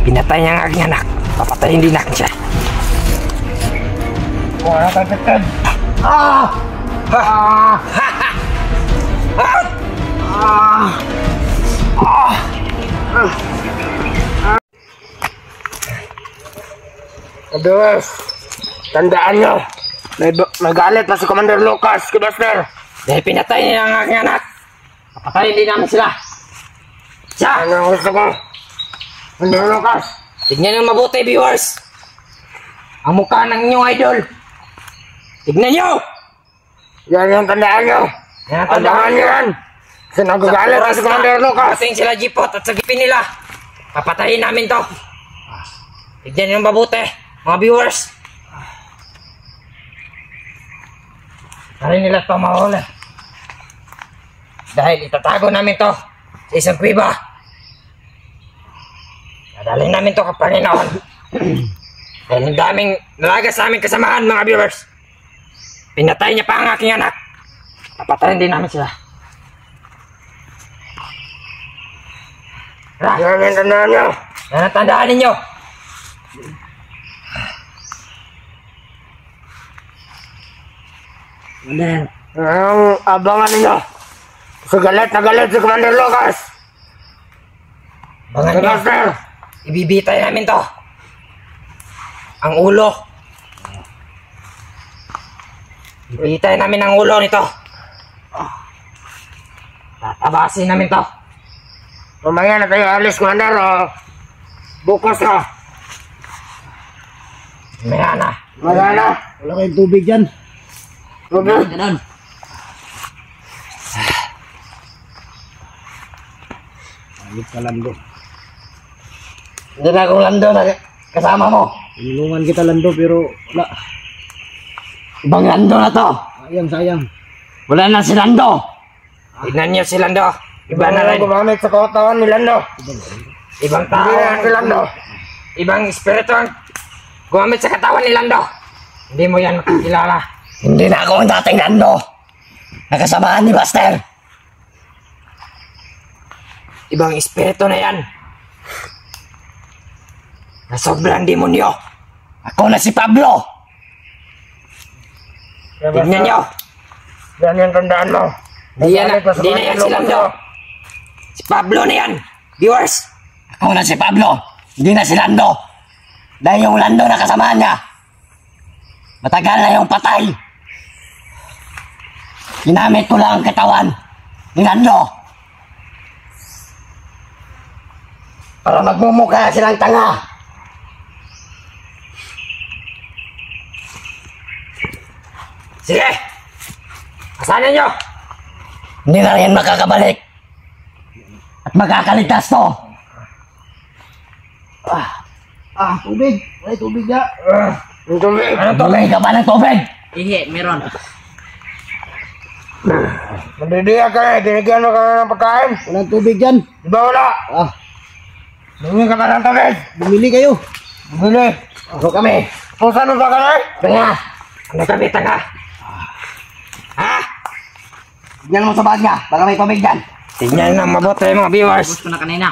Pinatay niya ang aking anak. Papatayin din natin siya. Wala tagtagtag. Ados, tandaan nyo, nagalit pa si Commander Lucas, Buster. Dahil pinatay niya ang aking anak. Papatayin din namin sila. Siya! Ano ang gusto ko? Commander Lucas. Tignan nyo mabuti, viewers. Ang mukha ng inyong idol. Tignan nyo! Yan yung tandaan nyo. Tandaan nyo yan. Kasi nagagalit pa si Commander Lucas. Kasing sila Jipot at sagipin nila. Papatayin namin to. Tignan nyo mabuti, mga viewers. Dahil nila ito mahuli. Dahil itatago namin to sa isang kuweba. Nadalhin namin to Panginoon. Dahil ang daming nalaga sa aming kasamahan, mga viewers. Pinatay niya pa ang aking anak. Papatayin din namin sila. Yan yung tandaan nyo. Yan ang tandaan ninyo. Ang abangan ninyo. Sa galit na galit si Commander Lucas. Bangan nyo. Buster. Ibibitay namin to. Ang ulo. Ibibitay namin ang ulo nito. Tatabasin namin to. Mamaya na tayo alis, Commander. Bukas ka. Maya na. Mamaya na. Wala kayong tubig dyan. Tubig. Ganun. Ayos ka Lando. Hindi na akong Lando na kasama mo. Tinulungan kita Lando pero wala. Ibang Lando na to. Sayang. Wala na si Lando. Tignan niyo si Lando. Iba na rin. Gumamit sa kautawan ni Lando. Ibang tao. Hindi na si Lando. Ibang espiritu ang gumamit sa katawan ni Lando. Hindi mo yan makikilala. Hindi na ako ang dating Lando. Nakasamahan ni Buster. Ibang espiritu na yan. Na sobrang demonyo. Ako na si Pablo. Tignan nyo. Yan yung tandaan mo. Di na yan si Lando. Si Pablo na yan. Viewers. Ako na si Pablo. Hindi na si Lando. Dahil yung Lando na kasamahan niya. Matagal na yung patay. Ginamit ko lang ang katawan ni Lando. Para magmumukha silang tanga. Sige. Kasanan nyo. Hindi na rin makakabalik. At makakaligtas to. Tubig. Wala tubig na. Yung tubig. Anong tubig? Ka ba ng tubig? Meron. Mandidiya ka eh. Dinigyan mo ka na ng pagkain. Walang tubig dyan. Di ba wala? Bumili ka ba ng tubig? Bumili kayo. Bumili. Ako kami. Kung saan ba ka na eh? Tanga. Ano kami tanga? Ha? Tignan mo sa bag niya. Baka may tubig dyan. Tignan na mabuti mga viewers. Gusto na kanina.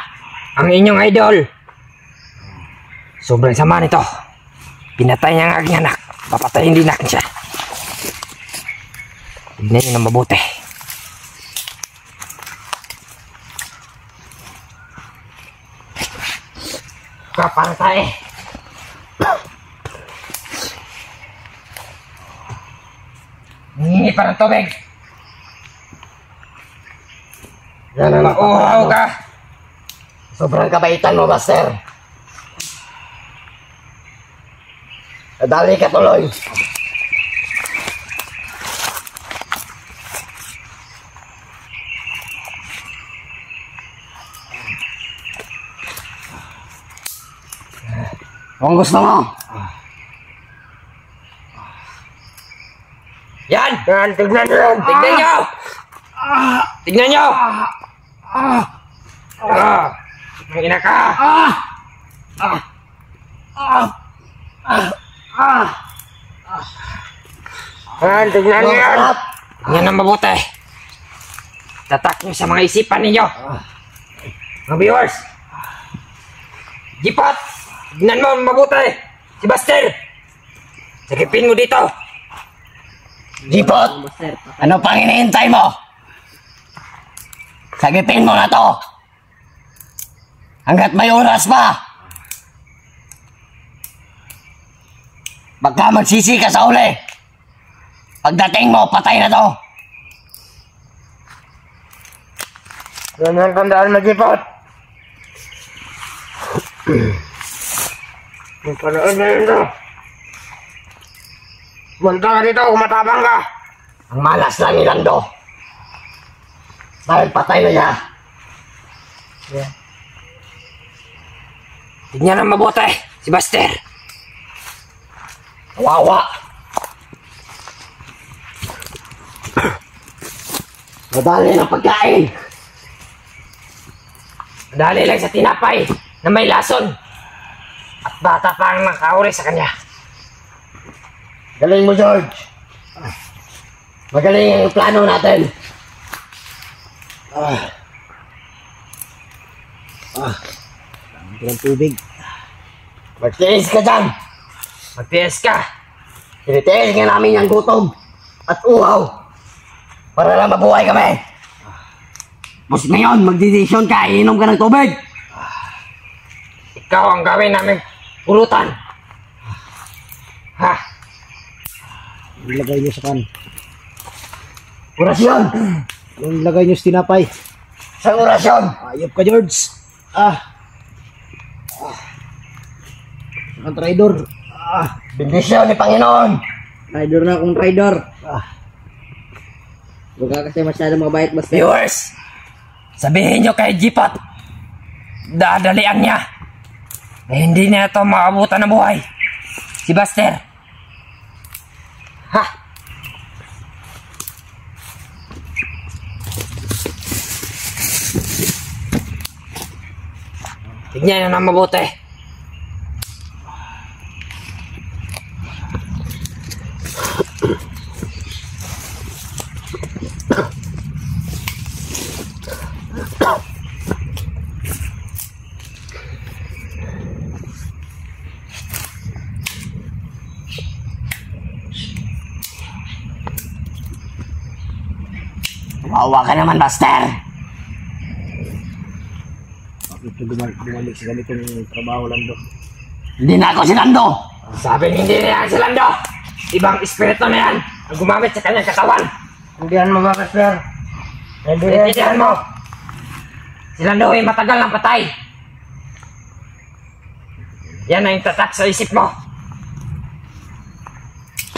Ang inyong idol. Sobrang sama nito. Pinatay niya ang aking anak. Papatayin din natin siya. Tignan niyo na mabuti. Kapang tayo. Hingi pa ng tubig. Yan ang Mauhaw ka. Sobrang kabaitan mo, Buster. Nadali ka tuloy. Kung gusto mo. Yan! Yan, tignan nyo yan. Tignan nyo! Tignan nyo! May ina ka! Yan, tignan nyo yan. Yan ang mabuti. Tatak nyo sa mga isipan ninyo. Mga viewers. Jipat! Tignan mo mabuti! Si Buster! Sakipin mo dito! Jipot! Master. Ano pang hinihintay mo? Sagipin mo na to! Hanggat may oras pa! Baka magsisi ka sa uli! Pagdating mo, patay na to! Yan ang tandaan mo, Jipot! Yung panood na yun to! Punta ka dito, kumatabang ka! Ang malas lang ni Lando. Dahil patay na niya. Tignan ang mabuti, si Buster! Kawawa. Madali ng pagkain. Dali lang sa tinapay na may lason. At bata pa ang nakauri sa kanya. Galing mo, George. Magaling ang plano natin. Ang tubig. Magtiis ka dyan. Magtiis ka. Tinitiis nga namin yung gutom at uhaw para lang mabuhay kami. Mas ngayon, magdidesisyon ka, iinom ka ng tubig. Ikaw ang gawin namin pulutan. Ha? Ilagay nyo sa kan. Orasyon. Yung lagay nyo sa tinapay. Sa orasyon. Ayop ka, George. Ang traidor. Bendisyon ni Panginoon. Traidor na akong traidor. Huwag ka kasi masyado mabait, Buster. Viewers, sabihin nyo kay Jipat, dadalian niya na hindi niya ito maabutan ng buhay. Si Buster. Ha? Tignan nyo na mabuti. Kawawa ka naman, Buster. Bakit yung bumalik sa ganitong trabaho lang do? Hindi na ako si Lando. Sabi hindi na yan si Lando. Ibang espiritu na yan ang gumamit sa kanyang katawan. Hindi yan mo ba, Buster? Hindi mo. Si Lando ay matagal ng patay. Yan ang tatak sa isip mo.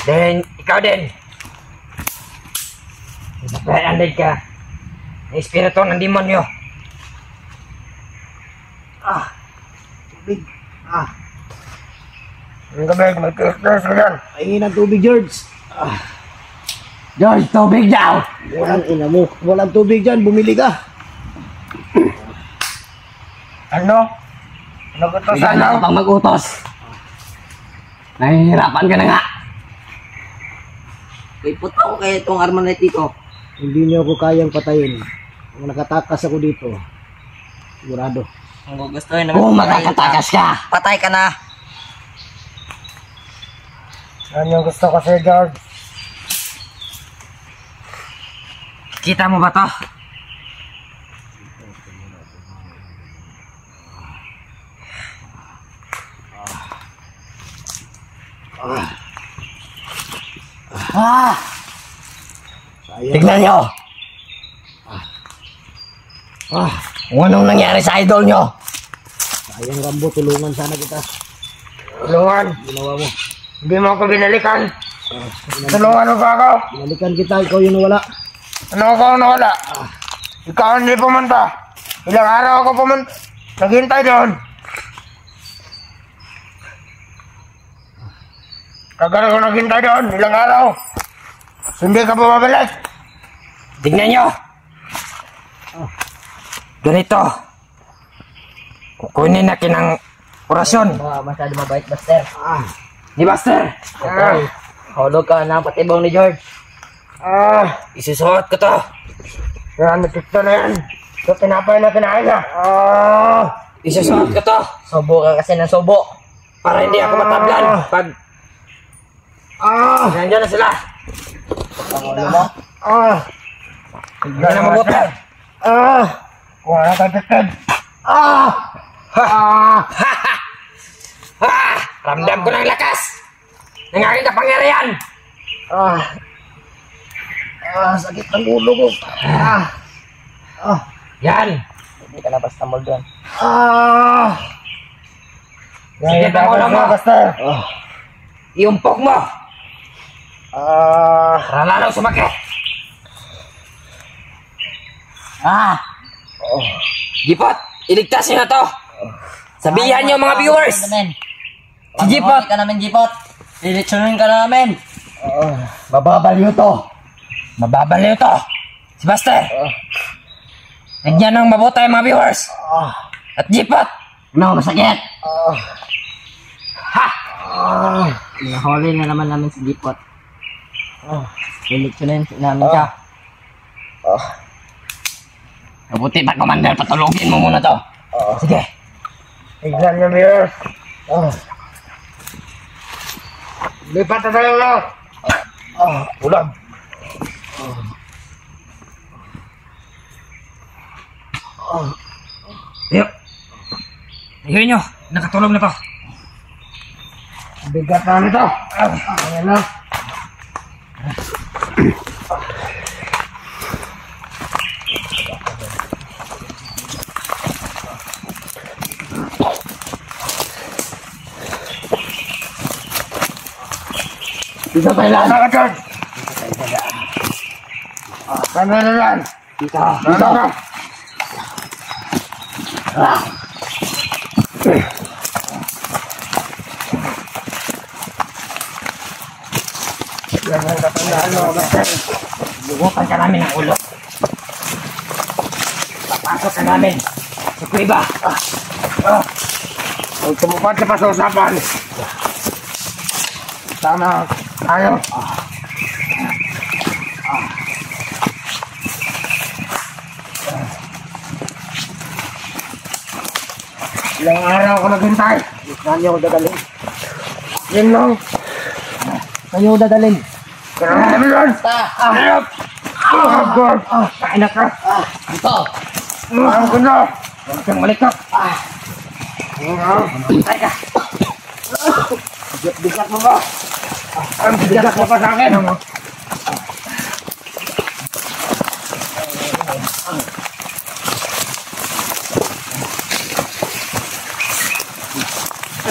Then, ikaw din. Napayandig ka ng espiritu ng demonyo. Tubig. Ang gabi, mag-express ka yan. Pahingin ng tubig, George. George, tubig daw. Walang ina mo. Walang tubig dyan. Bumili ka. Ano? Ano ko to Hindi ka na pang mag-utos. Nahihirapan ka na nga. May puto ko kaya itong armanite ko. Hindi niyo ako kayang patayin. Kung nakatakas ako dito, sigurado. Kung gugustuhin naman Kung makakatakas ka. patay ka na. Yan yung gusto ko sa'yo, George. Kita mo ba to? Tignan nyo. Kung anong nangyari sa idol nyo. Sayang, Rambo, tulungan sana kita. Tulungan. Ginawa mo. Hindi mo ako binalikan. Tulungan mo ba ako? Binalikan kita, ikaw yung nawala. Ano ako nawala? Ikaw hindi pumunta. Ilang araw ako pumunta. Naghintay doon. Tagal ako naghintay doon. Ilang araw. Hindi ka bumabalik. Tignan nyo. Ganito. Kukunin na kinang orasyon. Masyado mabait, Buster. Ni Buster. Hulog ka na patibong ni George. Isusuot ko to. Yan, natikto na yan. Ito, tinapay na kinain na. Isusuot ko to Sobo ka kasi ng sobo. para hindi ako matablan. Pag nandiyan na sila. Pangulo mo? Hindi na mabuti. Wala ka dikit. Ramdam ko ng lakas ng aking kapangyarihan. Sakit ng ulo ko. Yan. Hindi ka na basta mold doon. Sige, pangulo mo. Buster. Iumpok mo. Para lalo sumakit. Jipot, iligtas niyo na to. Sabihan niyo mga viewers. Si Jipot ka namin, Jipot. Lilitsunin ka na namin. Mababaliw to. Mababaliw to. Si Buster. Nagyan ng mabuti mga viewers. At Jipot. No, masakit. Nahuli na naman namin si Jipot. Lilitsunin namin siya. Mabuti pa, Commander. Patulogin mo muna to. Sige. Tignan niyo, viewers. Lipat na tayo. Ulan. Ayun. Ayun nyo. Nakatulog na to. Bigat na nito. Ayan na. Dito tayo lang. Dito tayo lang. Kami na lang. Dito. Dito. Yan ang katandaan mo. Bubukan ka namin ang ulo. Papasok ka namin sa kuiba. Huwag tumupad sa pasusapan. Tama. Tayo. Ilang araw ako naghintay. Saan niyo ako dadalhin? Yan lang. Saan niyo ako dadalhin? Pero namin yan! Ayop! God! Kain ka! Ito. Ang ganda! Huwag kang malikot. Ay ka! Bigat mo ba? Ang bigat mo pa sa akin!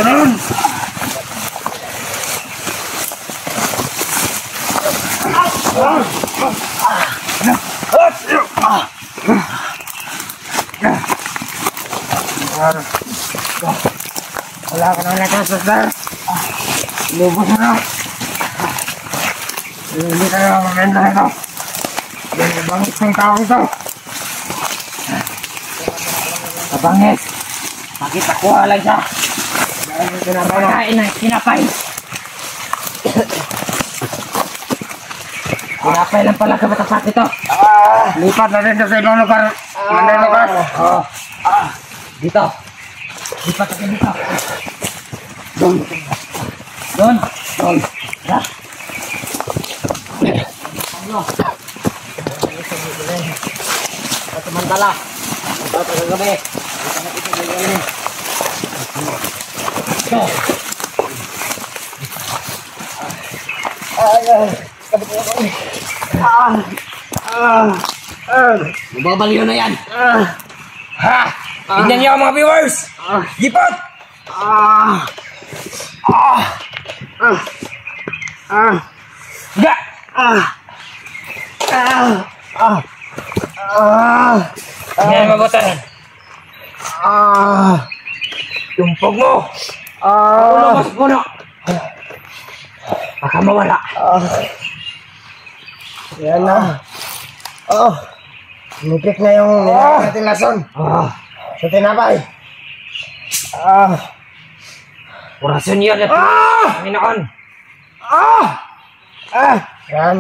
Ganun! Wala ka na nakasas na. Lubos mo na. Hindi ka na mamenda ito. Hindi bangit ng taong ito. Kabangis. Bakit nakuha lang siya? Dahil tinapay na. Pagkain na kinapay. Kinapay lang pala kabatapat ito. Lipat natin ito sa ibang lugar. Manday lugar. Dito. Lipat ka dito. Doon. Doon. Doon. Ya. Samantala. Ito kagabi. Ito. Mababaliw na yan. Ha! Tignan niyo mga viewers. Jipot! Higa! Yan mabuti. Tumpog mo. Ulo mo sa puno. Baka mawala. Yan na. Nipik na yung nilagay natin lason. Sa tinapay. Orasyon yun at Panginoon. Yan.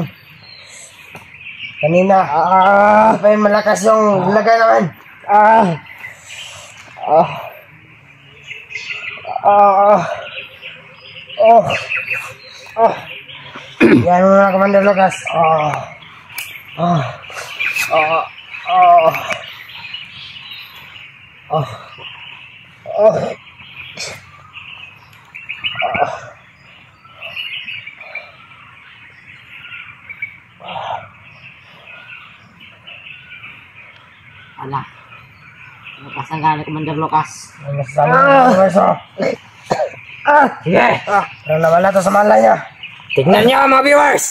Kanina, pa yung malakas yung lagay naman. Yan mo na, Commander Lucas. Ala. Nakasan ka ni Commander Lucas. Sige, Parang nawala to sa malay niya. tignan nyo mga viewers.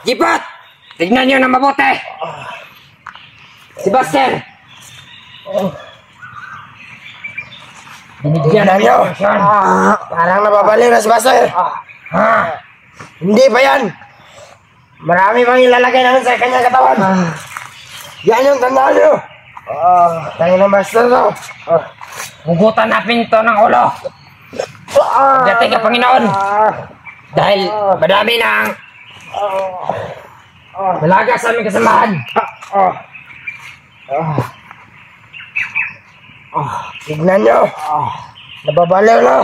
Jipot, tignan nyo na mabuti. Si Buster. Binigyan na niyo. Parang nababaliw na si Buster. Hindi pa yan. Marami pang ilalagay namin sa kanyang katawan. Yan yung tandaan niyo. Tayo ng Buster to. Hugutan natin ito ng ulo. Dating ka, Panginoon. Dahil madami ng malaga sa aming kasamahan. Tignan nyo. Nababaliw na.